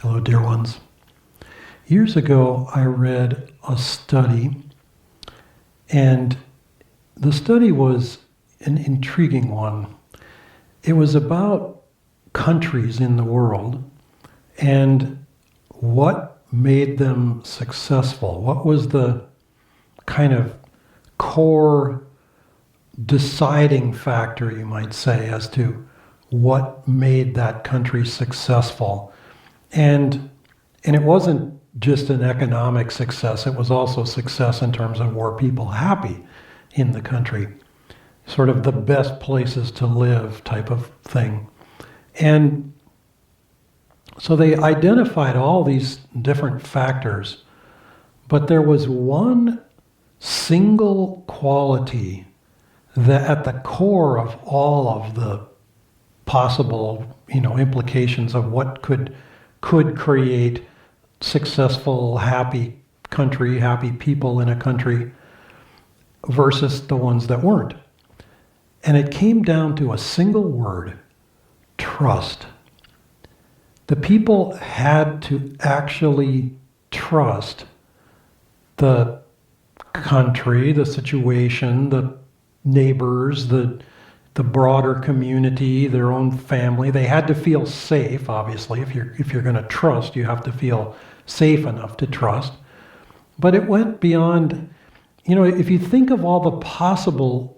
Hello, dear ones. Years ago, I read a study, and the study was an intriguing one. It was about countries in the world and what made them successful. What was the kind of core deciding factor, you might say, as to what made that country successful. And it wasn't just an economic success, it was also success in terms of were people happy in the country. Sort of the best places to live type of thing. And so they identified all these different factors, but there was one single quality that at the core of all of the possible, implications of what could create successful, happy country, happy people in a country versus the ones that weren't. And it came down to a single word: trust. The people had to actually trust the country, the situation, the neighbors, the broader community, their own family. They had to feel safe, obviously. If you're going to trust, you have to feel safe enough to trust. But it went beyond, if you think of all the possible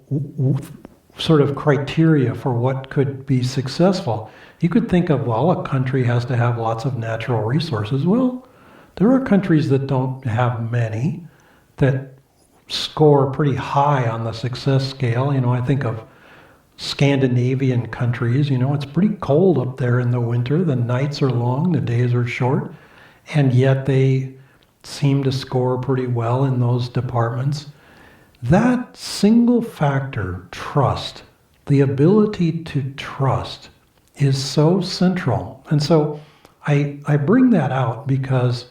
sort of criteria for what could be successful, you could think of, well, a country has to have lots of natural resources. Well, there are countries that don't have many, that score pretty high on the success scale. I think of Scandinavian countries. It's pretty cold up there in the winter. The nights are long, the days are short, and yet they seem to score pretty well in those departments. That single factor, trust, the ability to trust, is so central. And so I bring that out because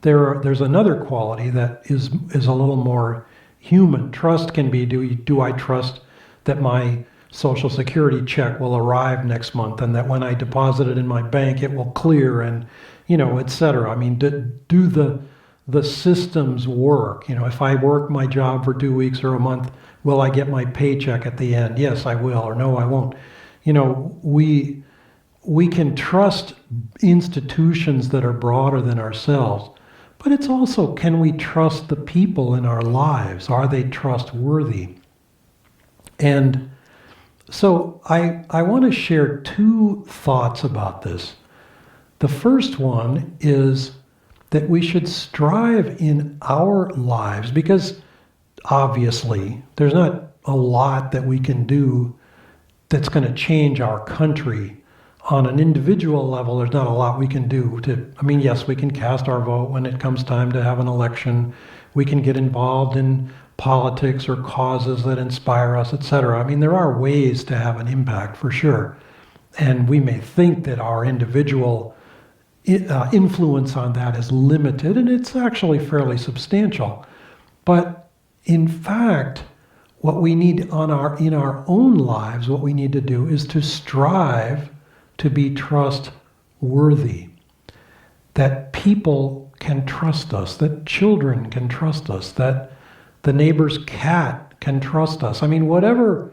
there's another quality that is a little more human. Trust can be, do I trust that my Social Security check will arrive next month and that when I deposit it in my bank it will clear, and et cetera. I mean, do the systems work? If I work my job for 2 weeks or a month, will I get my paycheck at the end? Yes, I will, or no, I won't. We can trust institutions that are broader than ourselves, but it's also, can we trust the people in our lives? Are they trustworthy? And so I want to share two thoughts about this. The first one is that we should strive in our lives, because obviously there's not a lot that we can do that's going to change our country. On an individual level, there's not a lot we can do yes, we can cast our vote when it comes time to have an election. We can get involved in politics or causes that inspire us, etc. There are ways to have an impact for sure. And we may think that our individual influence on that is limited, and it's actually fairly substantial. But in fact, what we need in our own lives, what we need to do is to strive to be trustworthy, that people can trust us, that children can trust us, that the neighbor's cat can trust us. Whatever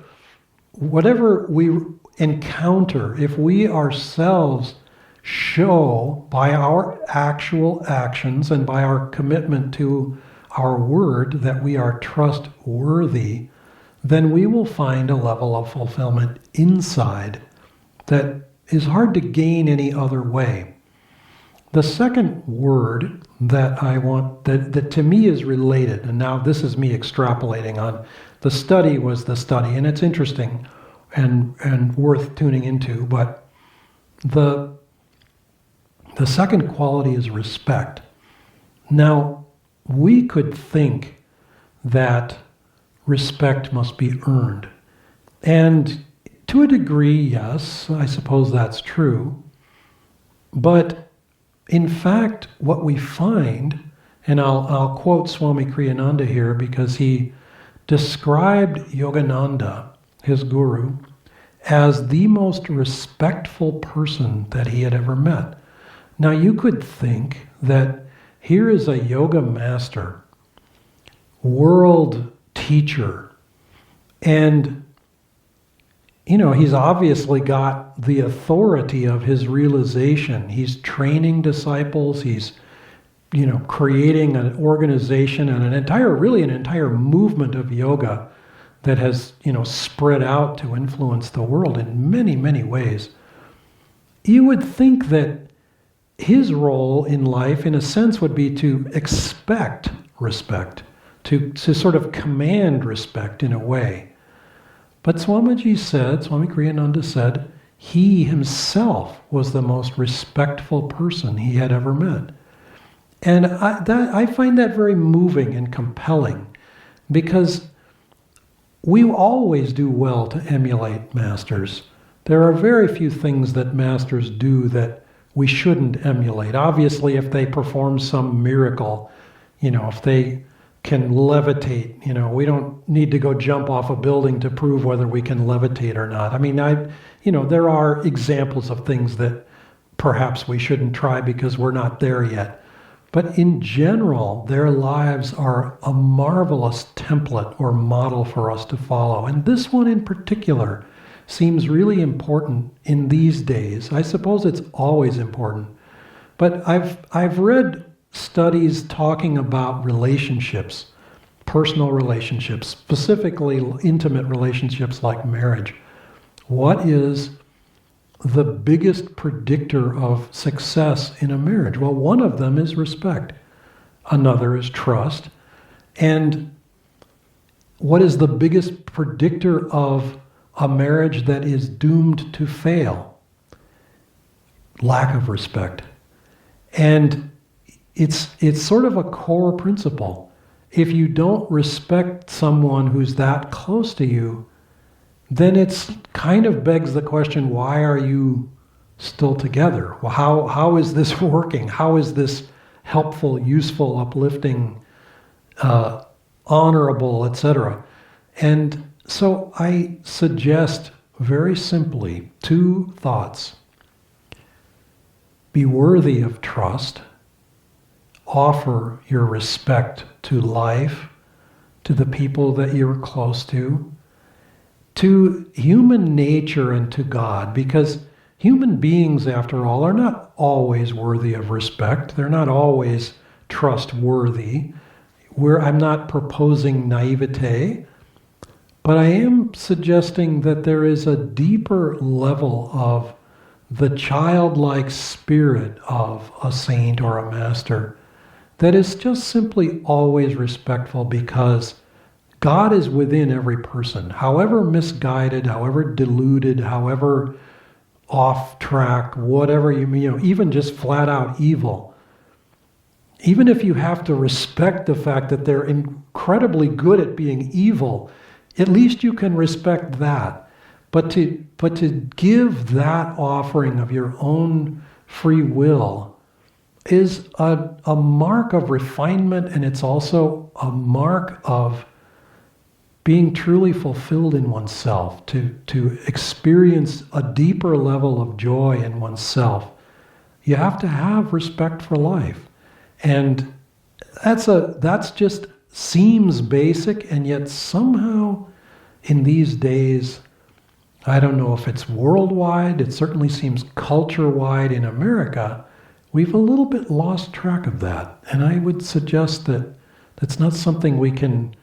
we encounter, if we ourselves show by our actual actions and by our commitment to our word that we are trustworthy, then we will find a level of fulfillment inside that is hard to gain any other way. The second word that I want, that to me is related, and now this is me extrapolating on, the study was the study, and it's interesting and worth tuning into, but the second quality is respect. Now, we could think that respect must be earned, and to a degree, yes, I suppose that's true. But in fact, what we find, and I'll quote Swami Kriyananda here because he described Yogananda, his guru, as the most respectful person that he had ever met. Now you could think that here is a yoga master, world teacher, and he's obviously got the authority of his realization. He's training disciples, he's creating an organization and an entire movement of yoga that has, spread out to influence the world in many, many ways. You would think that his role in life, in a sense, would be to expect respect, to sort of command respect in a way. But Swami Kriyananda said, he himself was the most respectful person he had ever met. And I find that very moving and compelling, because we always do well to emulate masters. There are very few things that masters do that we shouldn't emulate. Obviously, if they perform some miracle, if they can levitate, we don't need to go jump off a building to prove whether we can levitate or not. I mean, there are examples of things that perhaps we shouldn't try because we're not there yet. But in general, their lives are a marvelous template or model for us to follow. And this one in particular seems really important in these days. I suppose it's always important. But I've read studies talking about relationships, personal relationships, specifically intimate relationships like marriage. What is the biggest predictor of success in a marriage? Well, one of them is respect. Another is trust. And what is the biggest predictor of a marriage that is doomed to fail? Lack of respect. And it's sort of a core principle. If you don't respect someone who's that close to you, then it's kind of begs the question, why are you still together? Well, how is this working? How is this helpful, useful, uplifting, honorable, etc.? And so I suggest very simply 2 thoughts. Be worthy of trust. Offer your respect to life, to the people that you're close to human nature and to God, because human beings, after all, are not always worthy of respect. They're not always trustworthy. I'm not proposing naivete, but I am suggesting that there is a deeper level of the childlike spirit of a saint or a master that is just simply always respectful, because God is within every person, however misguided, however deluded, however off track, whatever even just flat out evil. Even if you have to respect the fact that they're incredibly good at being evil, at least you can respect that. But to give that offering of your own free will is a mark of refinement, and it's also a mark of being truly fulfilled in oneself, to experience a deeper level of joy in oneself. You have to have respect for life. And that's just seems basic, and yet somehow in these days, I don't know if it's worldwide, it certainly seems culture-wide in America, we've a little bit lost track of that. And I would suggest that that's not something we can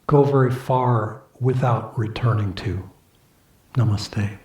go very far without returning to. Namaste.